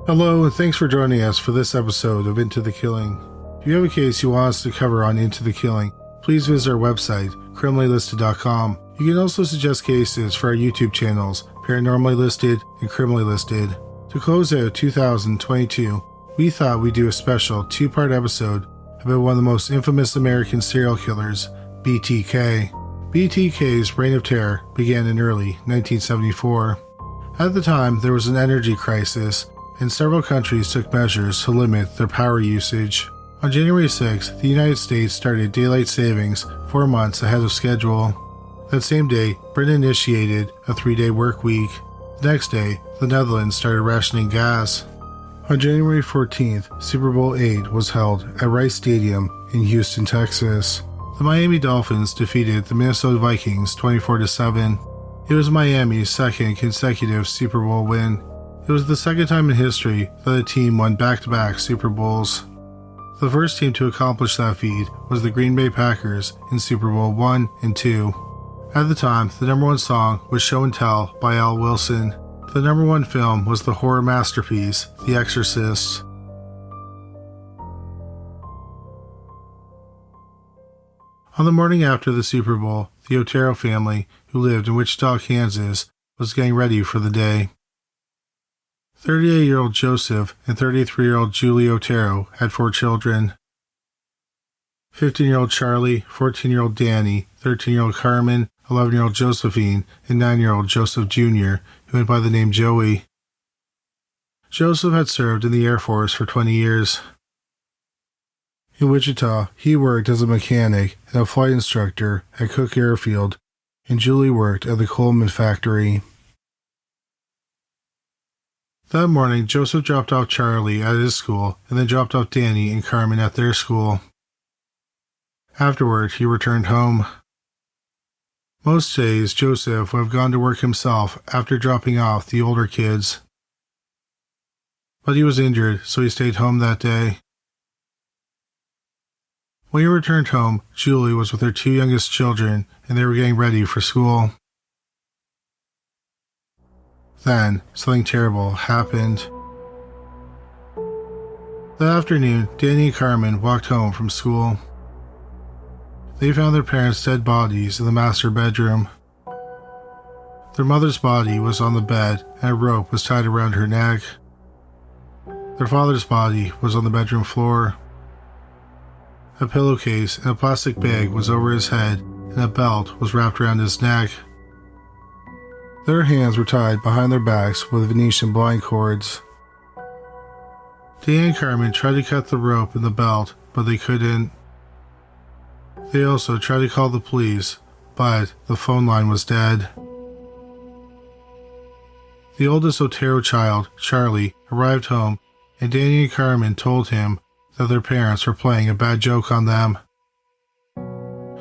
Hello, and thanks for joining us for this episode of Into the Killing. If you have a case you want us to cover on Into the Killing, please visit our website, criminallylisted.com. You can also suggest cases for our YouTube channels, Paranormally Listed and Criminally Listed. To close out 2022, we thought we'd do a special two-part episode about one of the most infamous American serial killers, B.T.K. B.T.K's reign of terror began in early 1974. At the time, there was an energy crisis, and several countries took measures to limit their power usage. On January 6th, the United States started daylight savings 4 months ahead of schedule. That same day, Britain initiated a 3-day work week. The next day, the Netherlands started rationing gas. On January 14th, Super Bowl VIII was held at Rice Stadium in Houston, Texas. The Miami Dolphins defeated the Minnesota Vikings 24-7. It was Miami's second consecutive Super Bowl win. It was the second time in history that a team won back-to-back Super Bowls. The first team to accomplish that feat was the Green Bay Packers in Super Bowl I and II. At the time, the number one song was Show and Tell by Al Wilson. The number one film was the horror masterpiece, The Exorcist. On the morning after the Super Bowl, the Otero family, who lived in Wichita, Kansas, was getting ready for the day. 38-year-old Joseph and 33-year-old Julie Otero had 4 children. 15-year-old Charlie, 14-year-old Danny, 13-year-old Carmen, 11-year-old Josephine, and 9-year-old Joseph Jr., who went by the name Joey. Joseph had served in the Air Force for 20 years. In Wichita, he worked as a mechanic and a flight instructor at Cook Airfield, and Julie worked at the Coleman factory. That morning, Joseph dropped off Charlie at his school and then dropped off Danny and Carmen at their school. Afterward, he returned home. Most days, Joseph would have gone to work himself after dropping off the older kids. But he was injured, so he stayed home that day. When he returned home, Julie was with her 2 youngest children, and they were getting ready for school. Then, something terrible happened. That afternoon, Danny and Carmen walked home from school. They found their parents' dead bodies in the master bedroom. Their mother's body was on the bed, and a rope was tied around her neck. Their father's body was on the bedroom floor. A pillowcase and a plastic bag was over his head, and a belt was wrapped around his neck. Their hands were tied behind their backs with Venetian blind cords. Danny and Carmen tried to cut the rope in the belt, but they couldn't. They also tried to call the police, but the phone line was dead. The oldest Otero child, Charlie, arrived home, and Danny and Carmen told him that their parents were playing a bad joke on them.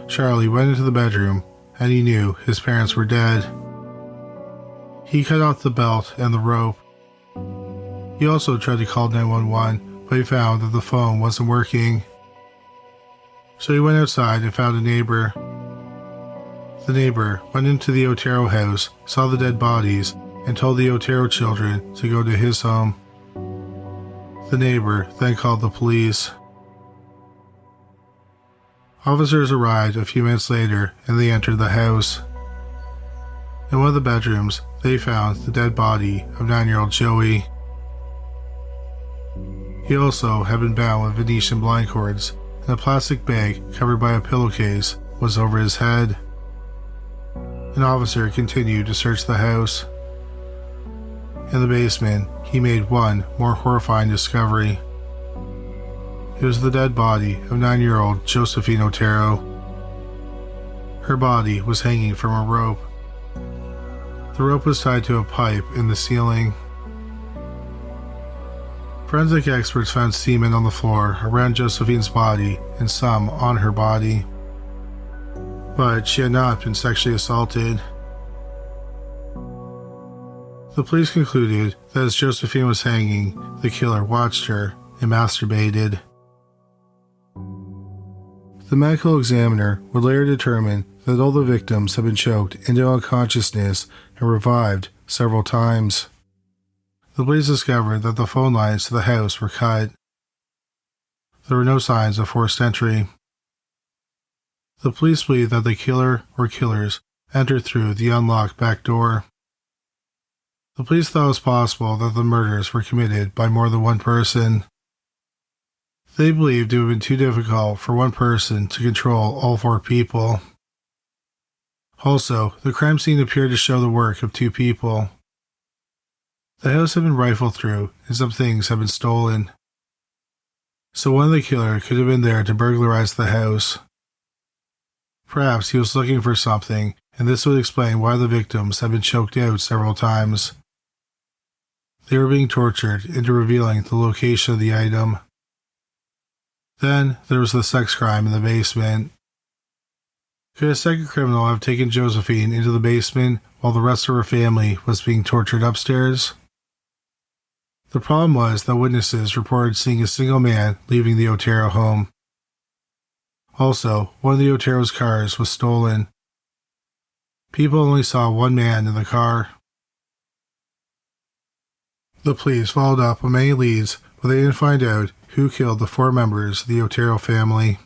Charlie went into the bedroom, and he knew his parents were dead. He cut off the belt and the rope. He also tried to call 911, but he found that the phone wasn't working. So he went outside and found a neighbor. The neighbor went into the Otero house, saw the dead bodies, and told the Otero children to go to his home. The neighbor then called the police. Officers arrived a few minutes later, and they entered the house. In one of the bedrooms, they found the dead body of 9-year-old Joey. He also had been bound with Venetian blind cords, and a plastic bag covered by a pillowcase was over his head. An officer continued to search the house. In the basement, he made one more horrifying discovery. It was the dead body of 9-year-old Josephine Otero. Her body was hanging from a rope. The rope was tied to a pipe in the ceiling. Forensic experts found semen on the floor around Josephine's body and some on her body. But she had not been sexually assaulted. The police concluded that as Josephine was hanging, the killer watched her and masturbated. The medical examiner would later determine that all the victims had been choked into unconsciousness and revived several times. The police discovered that the phone lines to the house were cut. There were no signs of forced entry. The police believe that the killer or killers entered through the unlocked back door. The police thought it was possible that the murders were committed by more than one person. They believed it would have been too difficult for one person to control all four people. Also, the crime scene appeared to show the work of two people. The house had been rifled through and some things had been stolen. So one of the killers could have been there to burglarize the house. Perhaps he was looking for something, and this would explain why the victims had been choked out several times. They were being tortured into revealing the location of the item. Then there was the sex crime in the basement. Could a second criminal have taken Josephine into the basement while the rest of her family was being tortured upstairs? The problem was that witnesses reported seeing a single man leaving the Otero home. Also, one of the Otero's cars was stolen. People only saw one man in the car. The police followed up on many leads, but they didn't find out who killed the four members of the Otero family.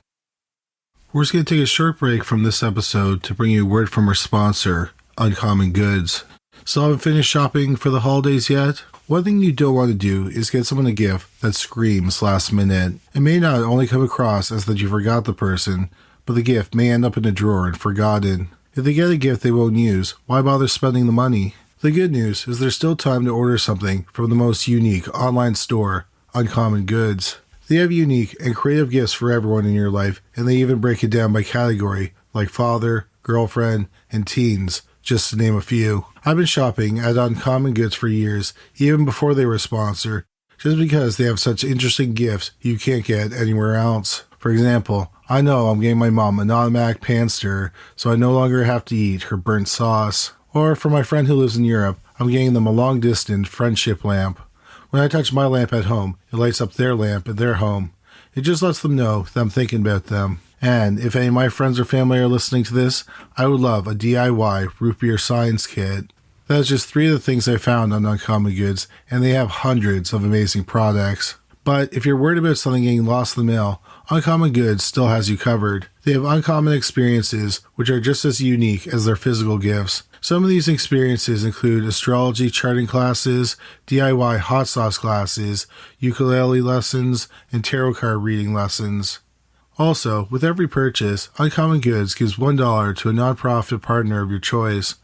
We're just going to take a short break from this episode to bring you a word from our sponsor, Uncommon Goods. So haven't finished shopping for the holidays yet? One thing you don't want to do is get someone a gift that screams last minute. It may not only come across as that you forgot the person, but the gift may end up in a drawer and forgotten. If they get a gift they won't use, why bother spending the money? The good news is there's still time to order something from the most unique online store, Uncommon Goods. They have unique and creative gifts for everyone in your life, and they even break it down by category, like father, girlfriend, and teens, just to name a few. I've been shopping at Uncommon Goods for years, even before they were a sponsor, just because they have such interesting gifts you can't get anywhere else. For example, I know I'm getting my mom an automatic pan stirrer, so I no longer have to eat her burnt sauce. Or for my friend who lives in Europe, I'm getting them a long-distance friendship lamp. When I touch my lamp at home, it lights up their lamp at their home. It just lets them know that I'm thinking about them. And if any of my friends or family are listening to this, I would love a DIY root beer science kit. That's just 3 of the things I found on Uncommon Goods, and they have hundreds of amazing products. But if you're worried about something getting lost in the mail, Uncommon Goods still has you covered. They have uncommon experiences, which are just as unique as their physical gifts. Some of these experiences include astrology charting classes, DIY hot sauce classes, ukulele lessons, and tarot card reading lessons. Also, with every purchase, Uncommon Goods gives $1 to a nonprofit partner of your choice.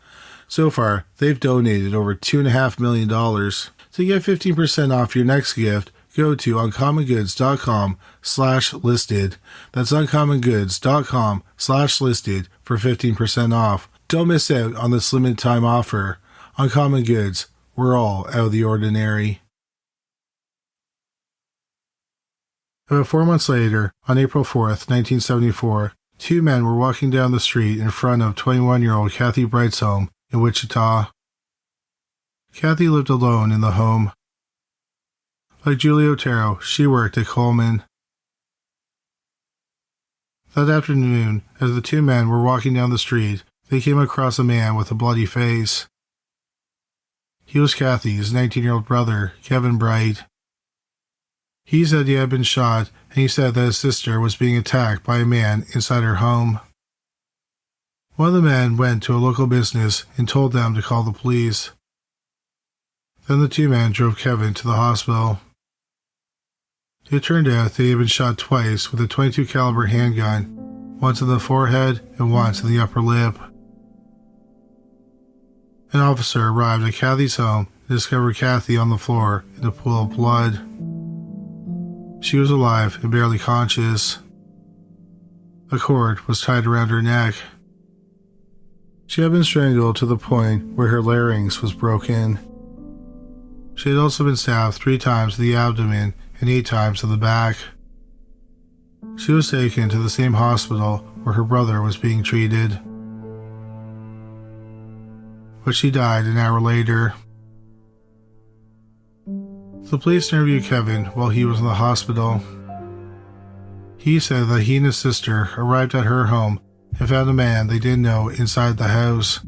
So far, they've donated over $2.5 million. To get 15% off your next gift, go to uncommongoods.com/listed. That's uncommongoods.com/listed for 15% off. Don't miss out on this limited time offer. Uncommon Goods, we're all out of the ordinary. About 4 months later, on April 4th, 1974, 2 men were walking down the street in front of 21-year-old Kathy Bright's home in Wichita. Kathy lived alone in the home. Like Julie Otero, she worked at Coleman. That afternoon, as the 2 men were walking down the street, they came across a man with a bloody face. He was Kathy's 19-year-old brother, Kevin Bright. He said he had been shot, and he said that his sister was being attacked by a man inside her home. One of the men went to a local business and told them to call the police. Then the 2 men drove Kevin to the hospital. It turned out that he had been shot twice with a .22 caliber handgun, once in the forehead and once in the upper lip. An officer arrived at Kathy's home and discovered Kathy on the floor in a pool of blood. She was alive and barely conscious. A cord was tied around her neck. She had been strangled to the point where her larynx was broken. She had also been stabbed 3 times in the abdomen and 8 times in the back. She was taken to the same hospital where her brother was being treated. But she died an hour later. The police interviewed Kevin while he was in the hospital. He said that he and his sister arrived at her home and found a man they didn't know inside the house.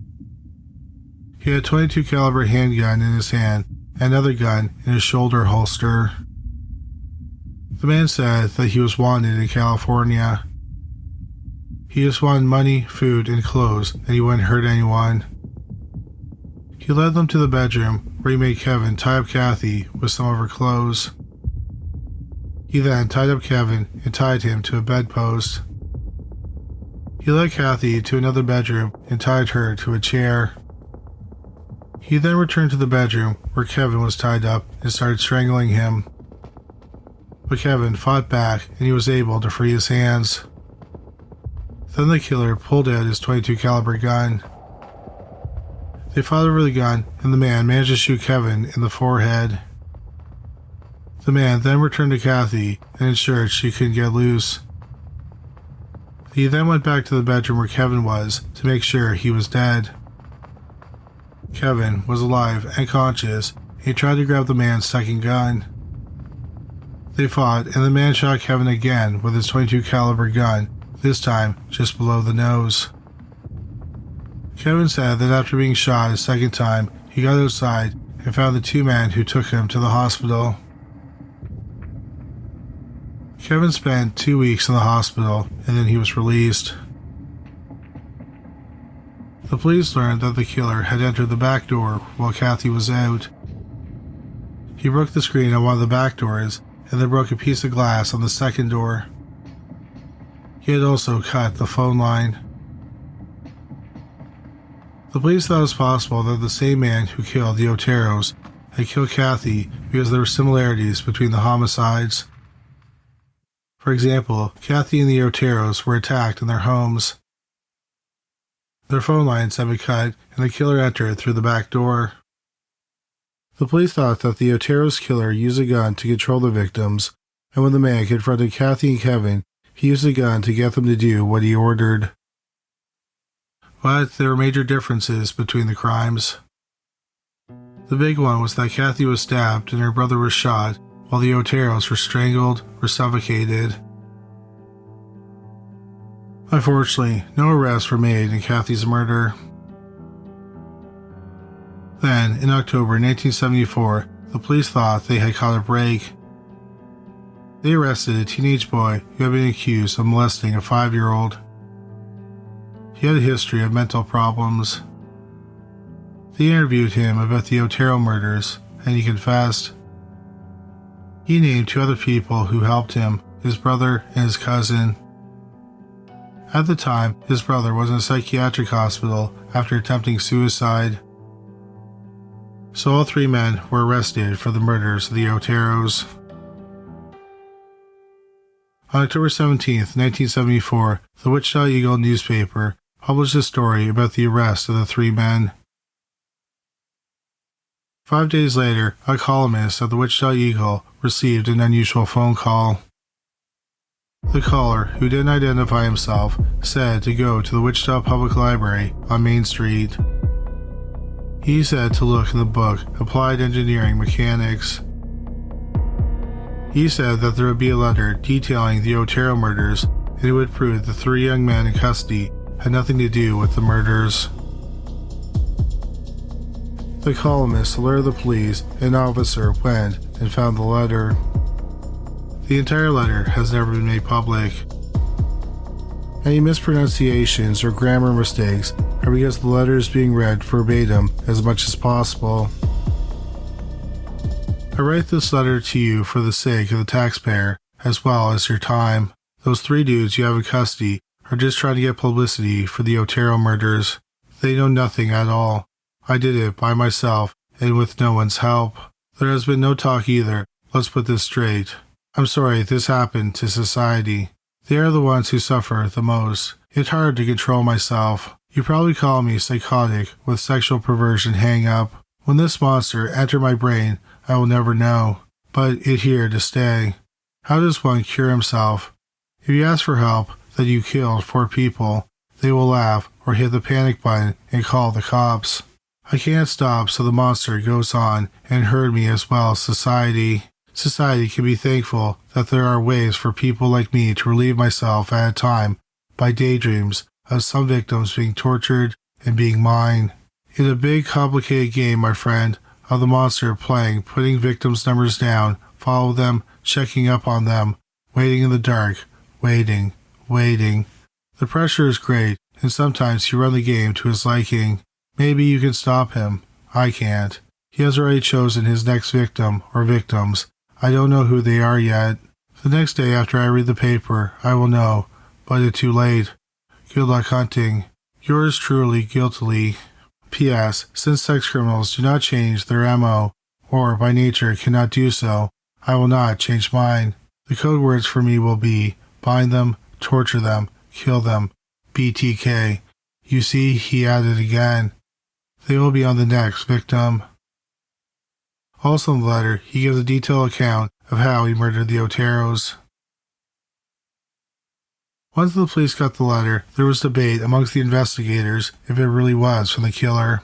He had a .22 caliber handgun in his hand and another gun in his shoulder holster. The man said that he was wanted in California. He just wanted money, food, and clothes, and he wouldn't hurt anyone. He led them to the bedroom where he made Kevin tie up Kathy with some of her clothes. He then tied up Kevin and tied him to a bedpost. He led Kathy to another bedroom and tied her to a chair. He then returned to the bedroom where Kevin was tied up and started strangling him. But Kevin fought back and he was able to free his hands. Then the killer pulled out his .22 caliber gun. They fought over the gun and the man managed to shoot Kevin in the forehead. The man then returned to Kathy and ensured she couldn't get loose. He then went back to the bedroom where Kevin was to make sure he was dead. Kevin was alive and conscious, and he tried to grab the man's second gun. They fought and the man shot Kevin again with his .22 caliber gun, this time just below the nose. Kevin said that after being shot a second time, he got outside and found the two men who took him to the hospital. Kevin spent 2 weeks in the hospital and then he was released. The police learned that the killer had entered the back door while Kathy was out. He broke the screen on one of the back doors and then broke a piece of glass on the second door. He had also cut the phone line. The police thought it was possible that the same man who killed the Oteros had killed Kathy because there were similarities between the homicides. For example, Kathy and the Oteros were attacked in their homes. Their phone lines had been cut and the killer entered through the back door. The police thought that the Oteros killer used a gun to control the victims, and when the man confronted Kathy and Kevin, he used a gun to get them to do what he ordered. But there were major differences between the crimes. The big one was that Kathy was stabbed and her brother was shot, while the Oteros were strangled or suffocated. Unfortunately, no arrests were made in Kathy's murder. Then, in October 1974, the police thought they had caught a break. They arrested a teenage boy who had been accused of molesting a 5-year-old. He had a history of mental problems. They interviewed him about the Otero murders, and he confessed. He named 2 other people who helped him, his brother and his cousin. At the time, his brother was in a psychiatric hospital after attempting suicide. So all 3 men were arrested for the murders of the Oteros. On October 17, 1974, the Wichita Eagle newspaper published a story about the arrest of the 3 men. 5 days later, a columnist at the Wichita Eagle received an unusual phone call. The caller, who didn't identify himself, said to go to the Wichita Public Library on Main Street. He said to look in the book Applied Engineering Mechanics. He said that there would be a letter detailing the Otero murders, and it would prove the 3 young men in custody had nothing to do with the murders. The columnist alerted the police, and an officer went and found the letter. The entire letter has never been made public. Any mispronunciations or grammar mistakes are because the letter is being read verbatim as much as possible. I write this letter to you for the sake of the taxpayer, as well as your time. Those 3 dudes you have in custody are just trying to get publicity for the Otero murders. They know nothing at all. I did it by myself and with no one's help. There has been no talk either. Let's put this straight. I'm sorry this happened to society. They are the ones who suffer the most. It's hard to control myself. You probably call me psychotic with sexual perversion hang up. When this monster entered my brain, I will never know. But it's here to stay. How does one cure himself? If you ask for help that you killed 4 people, they will laugh or hit the panic button and call the cops. I can't stop, so the monster goes on and hurt me as well as society. Society can be thankful that there are ways for people like me to relieve myself at a time by daydreams of some victims being tortured and being mine. In a big, complicated game, my friend, of the monster playing, putting victims' numbers down, follow them, checking up on them, waiting in the dark, waiting. The pressure is great, and sometimes you run the game to his liking. Maybe you can stop him. I can't. He has already chosen his next victim or victims. I don't know who they are yet. The next day after I read the paper, I will know, but it's too late. Good luck hunting. Yours truly, guiltily. P.S. Since sex criminals do not change their MO, or by nature cannot do so, I will not change mine. The code words for me will be bind them, torture them, kill them. B.T.K. You see, he added again. They will be on the next victim. Also in the letter, he gives a detailed account of how he murdered the Oteros. Once the police got the letter, there was debate amongst the investigators if it really was from the killer.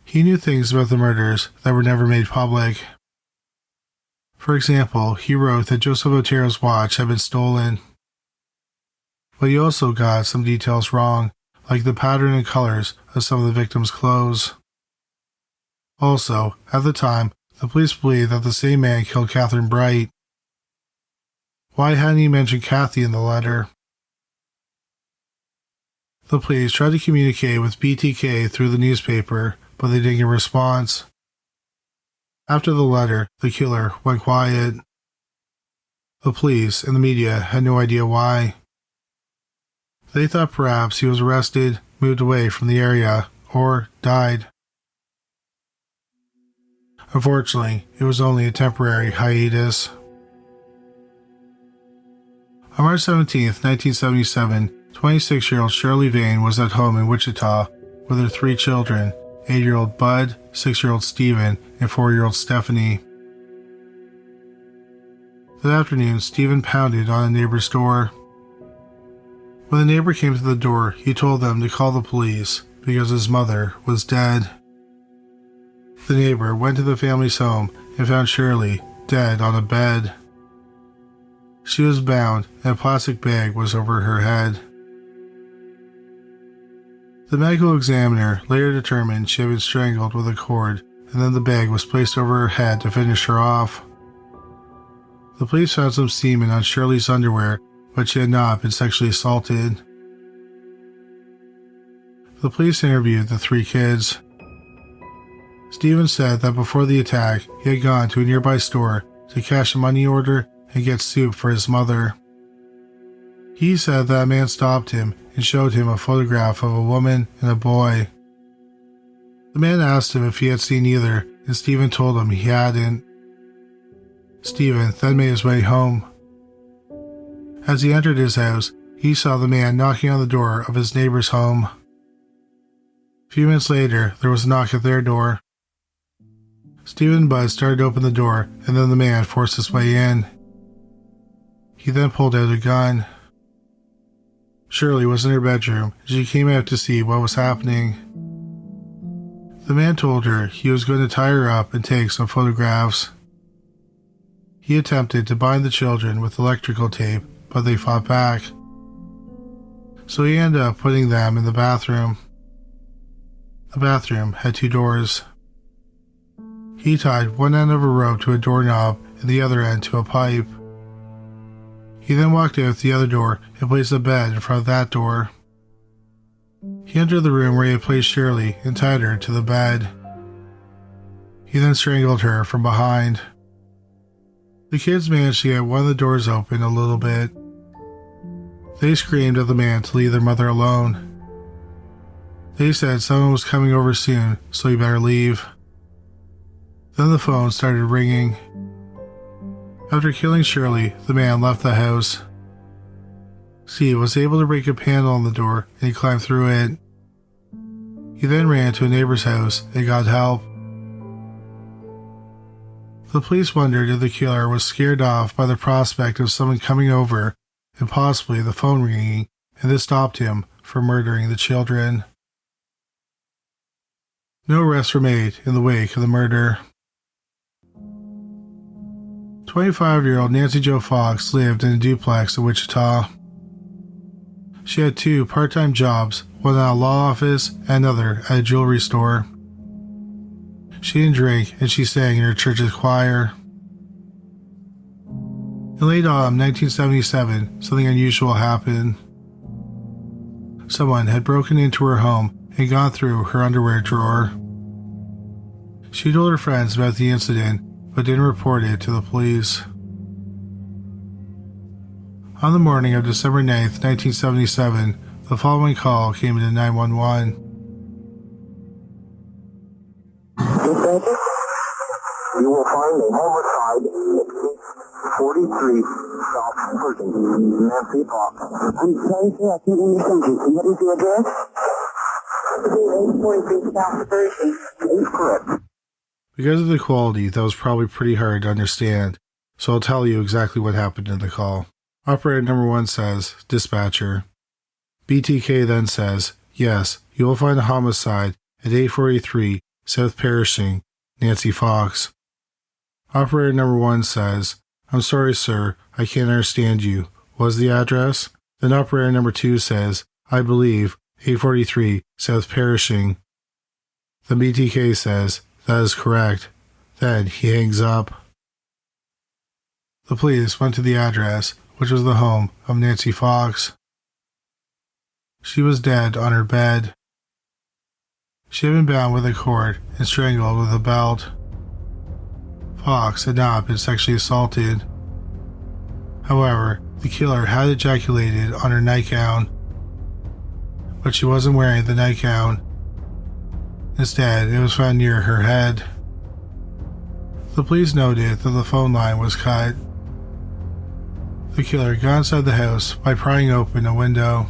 He knew things about the murders that were never made public. For example, he wrote that Joseph Otero's watch had been stolen. But he also got some details wrong, like the pattern and colors of some of the victims' clothes. Also, at the time, the police believed that the same man killed Catherine Bright. Why hadn't he mentioned Kathy in the letter? The police tried to communicate with B.T.K. through the newspaper, but they didn't get a response. After the letter, the killer went quiet. The police and the media had no idea why. They thought perhaps he was arrested, moved away from the area, or died. Unfortunately, it was only a temporary hiatus. On March 17, 1977, 26-year-old Shirley Vane was at home in Wichita with her 3 children, 8-year-old Bud, 6-year-old Stephen, and 4-year-old Stephanie. That afternoon, Stephen pounded on a neighbor's door. When the neighbor came to the door, he told them to call the police because his mother was dead. The neighbor went to the family's home and found Shirley dead on a bed. She was bound and a plastic bag was over her head. The medical examiner later determined she had been strangled with a cord, and then the bag was placed over her head to finish her off. The police found some semen on Shirley's underwear, but she had not been sexually assaulted. The police interviewed the 3 kids. Stephen said that before the attack, he had gone to a nearby store to cash a money order and get soup for his mother. He said that a man stopped him and showed him a photograph of a woman and a boy. The man asked him if he had seen either, and Stephen told him he hadn't. Stephen then made his way home. As he entered his house, he saw the man knocking on the door of his neighbor's home. A few minutes later, there was a knock at their door. Stephen and Bud started to open the door, and then the man forced his way in. He then pulled out a gun. Shirley was in her bedroom, and she came out to see what was happening. The man told her he was going to tie her up and take some photographs. He attempted to bind the children with electrical tape, but they fought back. So he ended up putting them in the bathroom. The bathroom had 2 doors. He tied one end of a rope to a doorknob and the other end to a pipe. He then walked out the other door and placed a bed in front of that door. He entered the room where he had placed Shirley and tied her to the bed. He then strangled her from behind. The kids managed to get one of the doors open a little bit. They screamed at the man to leave their mother alone. They said someone was coming over soon, so he better leave. Then the phone started ringing. After killing Shirley, the man left the house. Steve was able to break a panel on the door and he climbed through it. He then ran to a neighbor's house and got help. The police wondered if the killer was scared off by the prospect of someone coming over and possibly the phone ringing, and this stopped him from murdering the children. No arrests were made in the wake of the murder. 25-year-old Nancy Jo Fox lived in a duplex in Wichita. She had 2 part-time jobs, one at a law office and another at a jewelry store. She didn't drink, and she sang in her church's choir. In late autumn 1977, something unusual happened. Someone had broken into her home and gone through her underwear drawer. She told her friends about the incident, but didn't report it to the police. On the morning of December 9th, 1977, the following call came into 911. You will find a homicide at 643 South Perkins, Nancy Fox. I'm sorry, sir, I can't understand you. What is your address? 843 South Perkins. That's correct. Because of the quality, that was probably pretty hard to understand, so I'll tell you exactly what happened in the call. Operator number 1 says, "Dispatcher." B.T.K. then says, "Yes, you will find a homicide at 843 South Pershing, Nancy Fox." Operator number 1 says, "I'm sorry, sir, I can't understand you. What's the address?" Then operator number 2 says, "I believe 843 South Pershing." Then B.T.K. says, "That is correct." Then he hangs up. The police went to the address, which was the home of Nancy Fox. She was dead on her bed. She had been bound with a cord and strangled with a belt. Fox had not been sexually assaulted. However, the killer had ejaculated on her nightgown, but she wasn't wearing the nightgown. Instead, it was found near her head. The police noted that the phone line was cut. The killer got inside the house by prying open a window.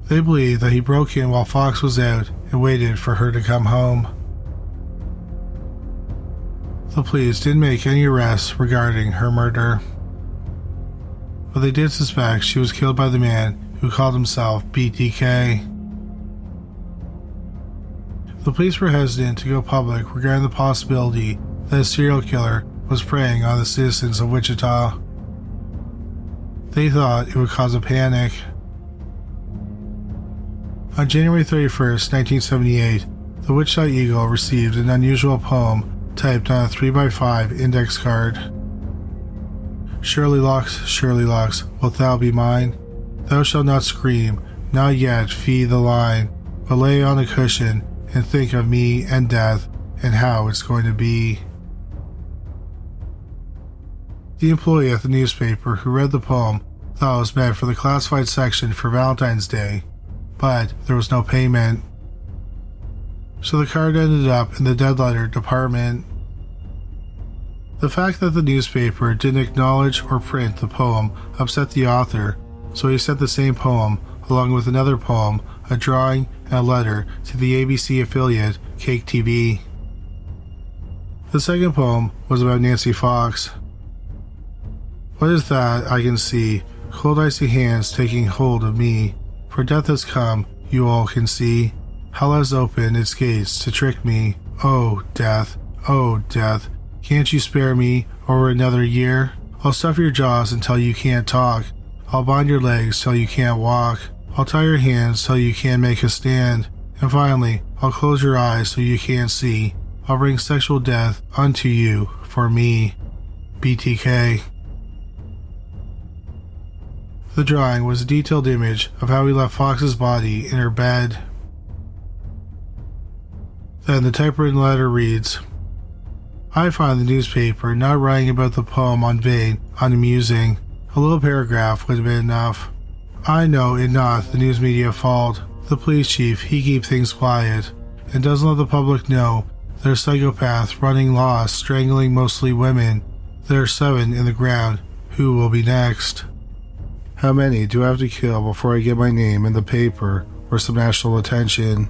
They believe that he broke in while Fox was out and waited for her to come home. The police didn't make any arrests regarding her murder, but they did suspect she was killed by the man who called himself B.T.K. The police were hesitant to go public regarding the possibility that a serial killer was preying on the citizens of Wichita. They thought it would cause a panic. On January 31st, 1978, the Wichita Eagle received an unusual poem typed on a 3x5 index card. Surely locks, wilt thou be mine? Thou shalt not scream, not yet fee the line, but lay on a cushion and think of me and death and how it's going to be. The employee at the newspaper who read the poem thought it was meant for the classified section for Valentine's Day, but there was no payment. So the card ended up in the dead letter department. The fact that the newspaper didn't acknowledge or print the poem upset the author, so he sent the same poem along with another poem, a drawing, and a letter to the ABC affiliate Cake TV. The second poem was about Nancy Fox. What is that I can see? Cold icy hands taking hold of me. For death has come, you all can see. Hell has opened its gates to trick me. Oh, death, can't you spare me over another year? I'll stuff your jaws until you can't talk. I'll bind your legs till you can't walk. I'll tie your hands till you can't make a stand. And finally, I'll close your eyes so you can't see. I'll bring sexual death unto you for me. B.T.K. The drawing was a detailed image of how he left Fox's body in her bed. Then the typewritten letter reads, I find the newspaper not writing about the poem on vain, unamusing. A little paragraph would have been enough. I know it not the news media fault. The police chief, he keep things quiet, and doesn't let the public know there's psychopath running lost, strangling mostly women. There are 7 in the ground. Who will be next? How many do I have to kill before I get my name in the paper or some national attention?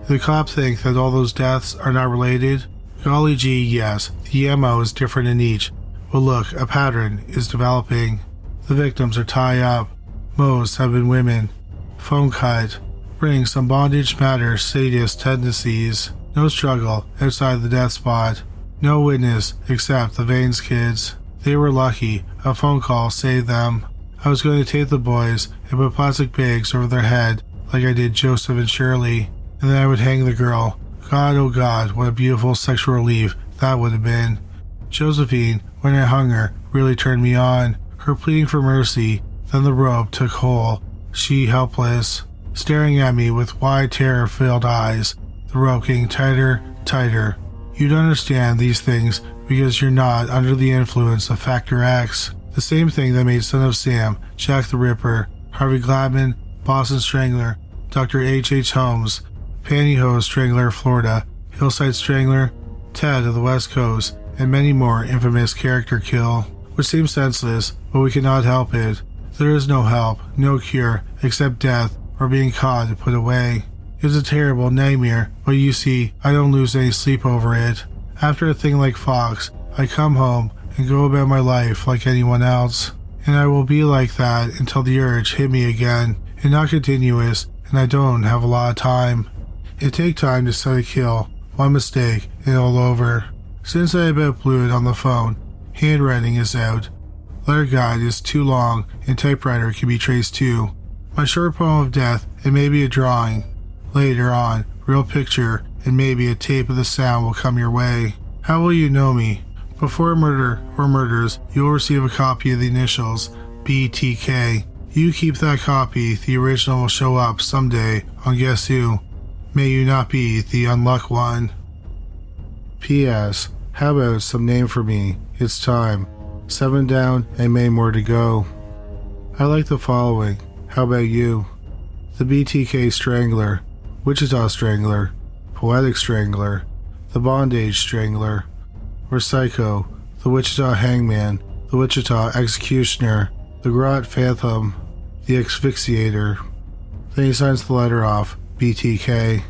Do the cops think that all those deaths are not related? Golly gee, yes, the MO is different in each. But look, a pattern is developing. The victims are tied up. Most have been women. Phone cut. Bring some bondage matter sadist tendencies. No struggle outside the death spot. No witness except the Vanes kids. They were lucky. A phone call saved them. I was going to take the boys and put plastic bags over their head like I did Joseph and Shirley, and then I would hang the girl. God, oh God, what a beautiful sexual relief that would have been. Josephine, when I hung her, really turned me on. Her pleading for mercy, then the rope took hold. She helpless, staring at me with wide terror-filled eyes. The rope getting tighter, tighter. You'd understand these things because you're not under the influence of Factor X. The same thing that made Son of Sam, Jack the Ripper, Harvey Gladman, Boston Strangler, Dr. H.H. Holmes, Pantyhose Strangler of Florida, Hillside Strangler, Ted of the West Coast, and many more infamous character kill, which seems senseless, but we cannot help it. There is no help, no cure, except death or being caught and put away. It's a terrible nightmare, but you see, I don't lose any sleep over it. After a thing like Fox, I come home and go about my life like anyone else, and I will be like that until the urge hit me again, and not continuous, and I don't have a lot of time. It takes time to set a kill, one mistake, and all over. Since I about blew it on the phone, handwriting is out. Letter guide is too long, and typewriter can be traced too. My short poem of death, and maybe a drawing. Later on, real picture, and maybe a tape of the sound will come your way. How will you know me? Before a murder or murders, you will receive a copy of the initials, B.T.K. You keep that copy, the original will show up someday on Guess Who. May you not be the unluck one. P.S. How about some name for me? It's time. 7 down and many more to go. I like the following. How about you? The B.T.K. Strangler, Wichita Strangler, Poetic Strangler, the Bondage Strangler, or Psycho, the Wichita Hangman, the Wichita Executioner, the Grot Phantom, the Asphyxiator. Then he signs the letter off, B.T.K.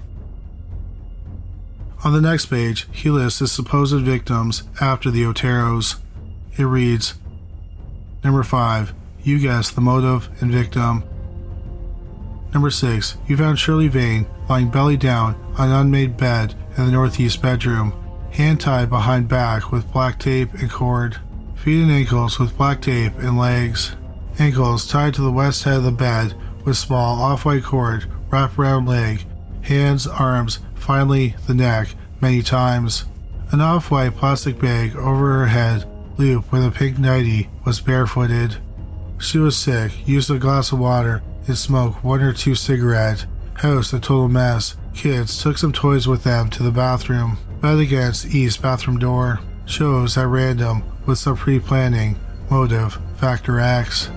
On the next page, he lists his supposed victims after the Oteros. It reads, Number 5. You guess the motive and victim. Number 6. You found Shirley Vane lying belly down on an unmade bed in the northeast bedroom, hand tied behind back with black tape and cord, feet and ankles with black tape and legs, ankles tied to the west head of the bed with small off-white cord wrapped around leg, hands, arms, finally the neck, many times. An off-white plastic bag over her head, looped with a pink nightie, was barefooted. She was sick, used a glass of water, and smoked 1 or 2 cigarettes. House a total mess. Kids took some toys with them to the bathroom. Bed against east bathroom door. Shows at random with some pre-planning. Motive, Factor X.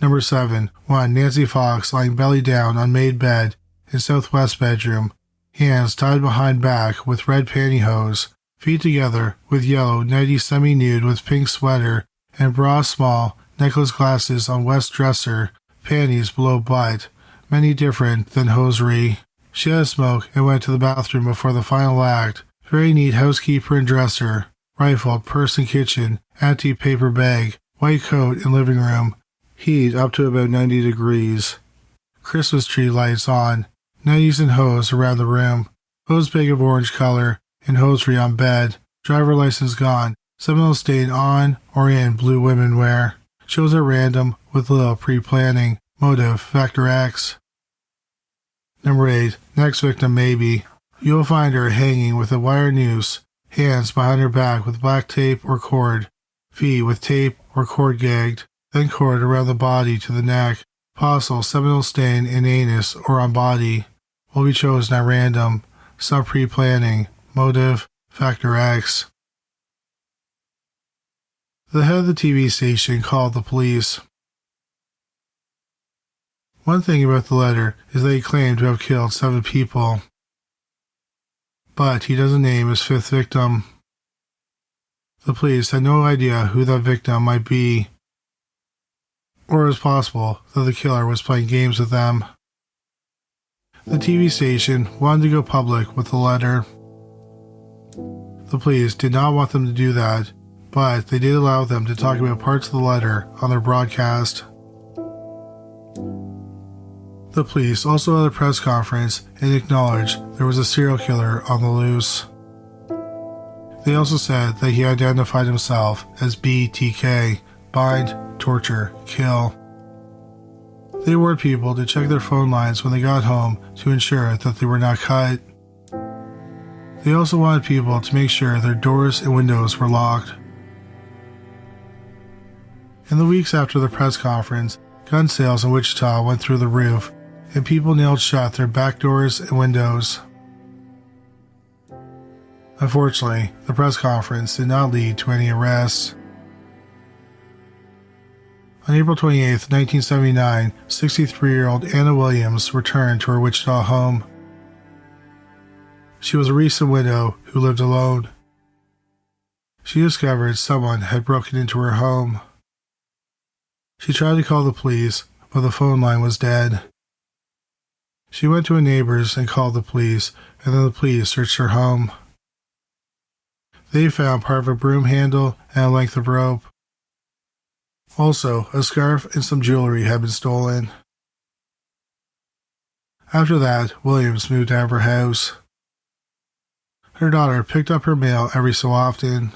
Number 7. 1. Nancy Fox lying belly down on made bed in southwest bedroom. Hands tied behind back with red pantyhose. Feet together with yellow nightie semi-nude with pink sweater and bra small, necklace glasses on west dresser, panties below butt, many different than hosiery. She had a smoke and went to the bathroom before the final act. Very neat housekeeper and dresser. Rifle, purse in kitchen, antique paper bag, white coat in living room. Heat up to about 90 degrees. Christmas tree lights on. Nighties and hose around the room. Hose bag of orange color and hosiery on bed. Driver license gone. Seminole stain on or in blue women wear. Shows at random with little pre-planning. Motive, Factor X. Number 8. Next victim maybe. You will find her hanging with a wire noose, hands behind her back with black tape or cord, feet with tape or cord gagged, then cord around the body to the neck. Possible seminal stain in anus or on body. Will be chosen at random. Some pre-planning. Motive, Factor X. The head of the TV station called the police. One thing about the letter is that he claimed to have killed 7 people, but he doesn't name his 5th victim. The police had no idea who that victim might be, or it was possible that the killer was playing games with them. The TV station wanted to go public with the letter. The police did not want them to do that, but they did allow them to talk about parts of the letter on their broadcast. The police also held a press conference and acknowledged there was a serial killer on the loose. They also said that he identified himself as B.T.K, bind, torture, kill. They warned people to check their phone lines when they got home to ensure that they were not cut. They also wanted people to make sure their doors and windows were locked. In the weeks after the press conference, gun sales in Wichita went through the roof, and people nailed shut their back doors and windows. Unfortunately, the press conference did not lead to any arrests. On April 28, 1979, 63-year-old Anna Williams returned to her Wichita home. She was a recent widow who lived alone. She discovered someone had broken into her home. She tried to call the police, but the phone line was dead. She went to a neighbor's and called the police, and then the police searched her home. They found part of a broom handle and a length of rope. Also, a scarf and some jewelry had been stolen. After that, Williams moved out of her house. Her daughter picked up her mail every so often.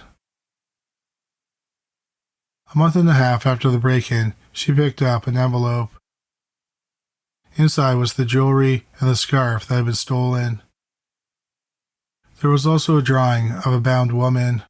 A month and a half after the break-in, she picked up an envelope. Inside was the jewelry and the scarf that had been stolen. There was also a drawing of a bound woman.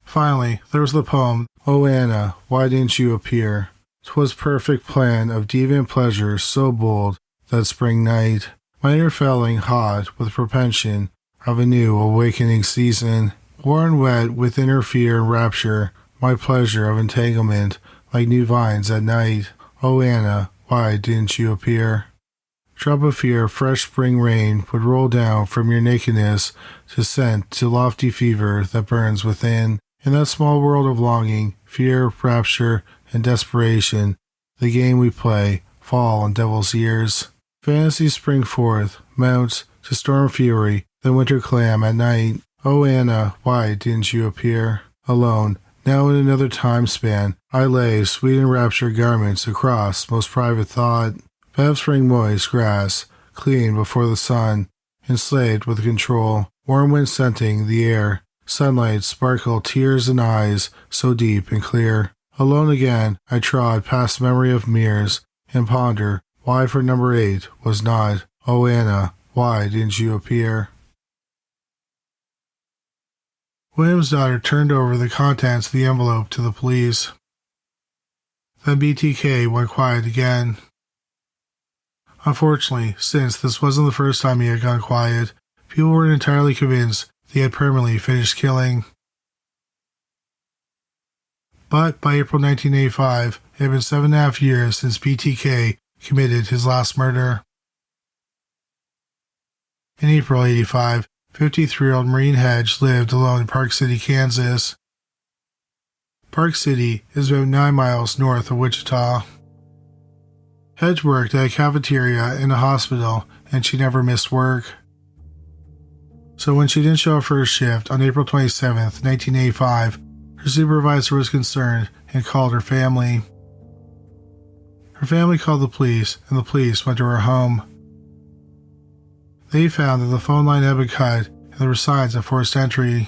Finally, there was the poem, "Oh Anna, why didn't you appear? 'Twas perfect plan of deviant pleasure so bold that spring night, my ear felling hot with propension of a new awakening season, worn wet with inner fear and rapture, my pleasure of entanglement like new vines at night. Oh Anna, why didn't you appear? Drop of fear, fresh spring rain would roll down from your nakedness to scent to lofty fever that burns within. In that small world of longing, fear, rapture, and desperation, the game we play, fall on devil's ears. Fantasies spring forth, mounts to storm fury, then winter clam at night. Oh Anna, why didn't you appear? Alone, now in another time span, I lay sweet enraptured garments across most private thought. Paths spring moist grass, clean before the sun, enslaved with control, warm wind scenting the air. Sunlight sparkle tears and eyes so deep and clear. Alone again, I trod past memory of mirrors and ponder why for number 8 was not. Oh Anna, why didn't you appear? William's daughter turned over the contents of the envelope to the police. Then B.T.K. went quiet again. Unfortunately, since this wasn't the first time he had gone quiet, people weren't entirely convinced he had permanently finished killing. But by April 1985, it had been 7.5 years since B.T.K. committed his last murder. In April 85, 53-year-old Maureen Hedge lived alone in Park City, Kansas. Park City is about 9 miles north of Wichita. Hedge worked at a cafeteria in a hospital, and she never missed work. So when she didn't show up for her shift on April 27, 1985, her supervisor was concerned and called her family. Her family called the police, and the police went to her home. They found that the phone line had been cut and there were signs of forced entry.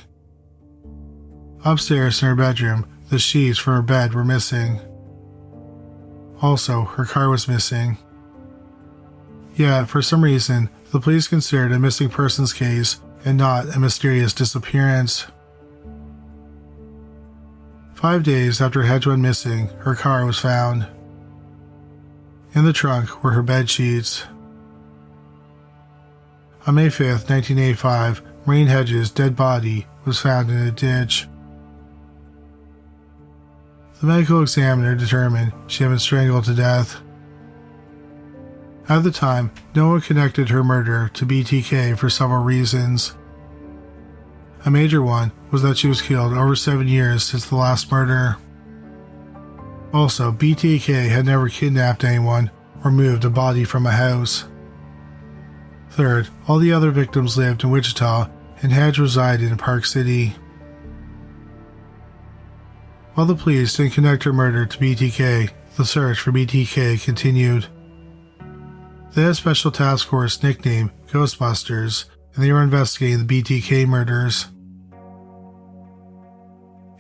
Upstairs in her bedroom, the sheets from her bed were missing. Also, her car was missing. Yet, for some reason, the police considered a missing persons case and not a mysterious disappearance. 5 days after Hedge went missing, her car was found. In the trunk were her bed sheets. On May 5, 1985, Maureen Hedges' dead body was found in a ditch. The medical examiner determined she had been strangled to death. At the time, no one connected her murder to B.T.K. for several reasons. A major one was that she was killed over 7 years since the last murder. Also, B.T.K. had never kidnapped anyone or moved a body from a house. Third, all the other victims lived in Wichita, and Hedge resided in Park City. While the police didn't connect her murder to B.T.K., the search for B.T.K. continued. They had a special task force nicknamed Ghostbusters, and they were investigating the B.T.K. murders.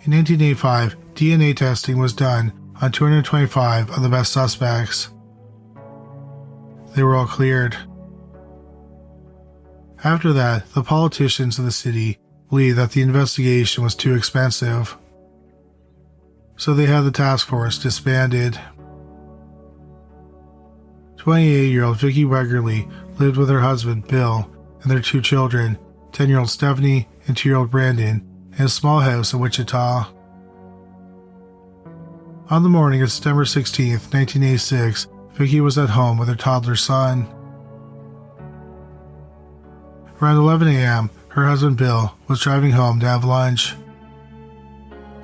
In 1985, DNA testing was done on 225 of the best suspects. They were all cleared. After that, the politicians of the city believed that the investigation was too expensive, so they had the task force disbanded. 28-year-old Vicki Wegerly lived with her husband, Bill, and their 2 children, 10-year-old Stephanie and 2-year-old Brandon, in a small house in Wichita. On the morning of September 16, 1986, Vicki was at home with her toddler son. Around 11 a.m., her husband Bill was driving home to have lunch.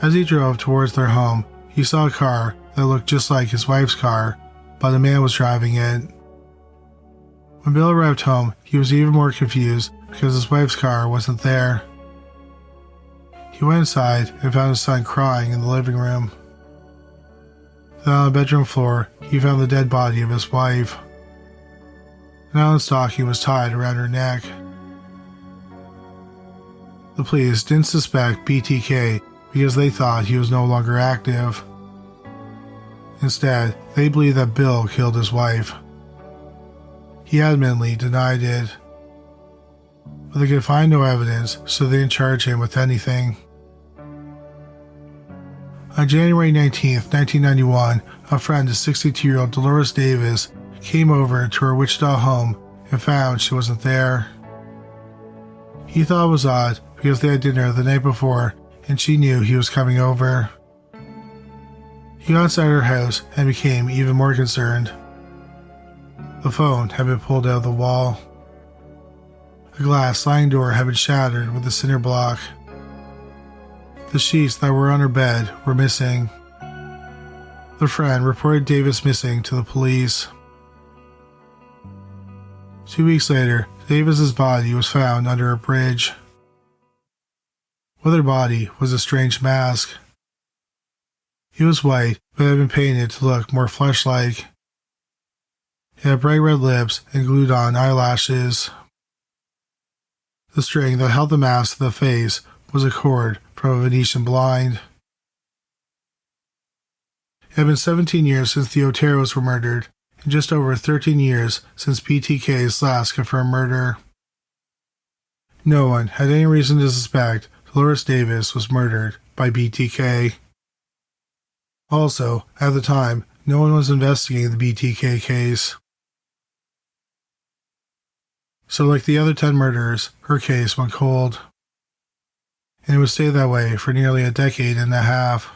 As he drove towards their home, he saw a car that looked just like his wife's car, but a man was driving it. When Bill arrived home, he was even more confused because his wife's car wasn't there. He went inside and found his son crying in the living room. Then on the bedroom floor, he found the dead body of his wife. An nylon stocking was tied around her neck. The police didn't suspect B.T.K. because they thought he was no longer active. Instead, they believed that Bill killed his wife. He adamantly denied it, but they could find no evidence, so they didn't charge him with anything. On January 19, 1991, a friend of 62-year-old Dolores Davis came over to her Wichita home and found she wasn't there. He thought it was odd because they had dinner the night before and she knew he was coming over. He got inside her house and became even more concerned. The phone had been pulled out of the wall. A glass sliding door had been shattered with a cinder block. The sheets that were on her bed were missing. The friend reported Davis missing to the police. 2 weeks later, Davis's body was found under a bridge. With her body was a strange mask. It was white, but had been painted to look more flesh-like. It had bright red lips and glued-on eyelashes. The string that held the mask to the face was a cord from a Venetian blind. It had been 17 years since the Oteros were murdered, and just over 13 years since B.T.K's last confirmed murder. No one had any reason to suspect Dolores Davis was murdered by B.T.K. Also, at the time, no one was investigating the B.T.K. case. So like the other 10 murders, her case went cold. And it would stay that way for nearly a decade and a half.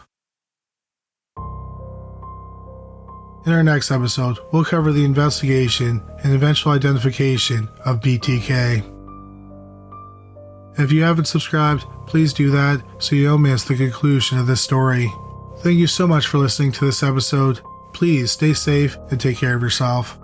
In our next episode, we'll cover the investigation and eventual identification of B.T.K. If you haven't subscribed, please do that so you don't miss the conclusion of this story. Thank you so much for listening to this episode. Please stay safe and take care of yourself.